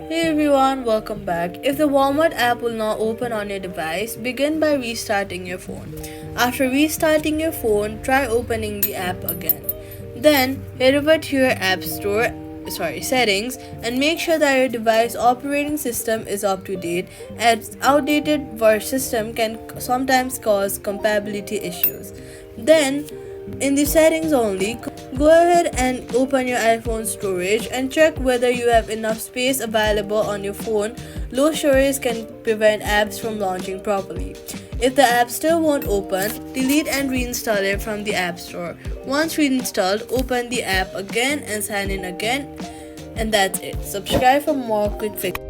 Hey everyone, welcome back. If the Walmart app will not open on your device, begin by restarting your phone. After restarting your phone, try opening the app again. Then head over to your app store, settings, and make sure that your device operating system is up to date, as outdated system can sometimes cause compatibility issues. Then in the settings only, go ahead and open your iPhone storage and check whether you have enough space available on your phone. Low storage can prevent apps from launching properly. If the app still won't open, delete and reinstall it from the App Store. Once reinstalled, open the app again and sign in again. And that's it. Subscribe for more quick fixes.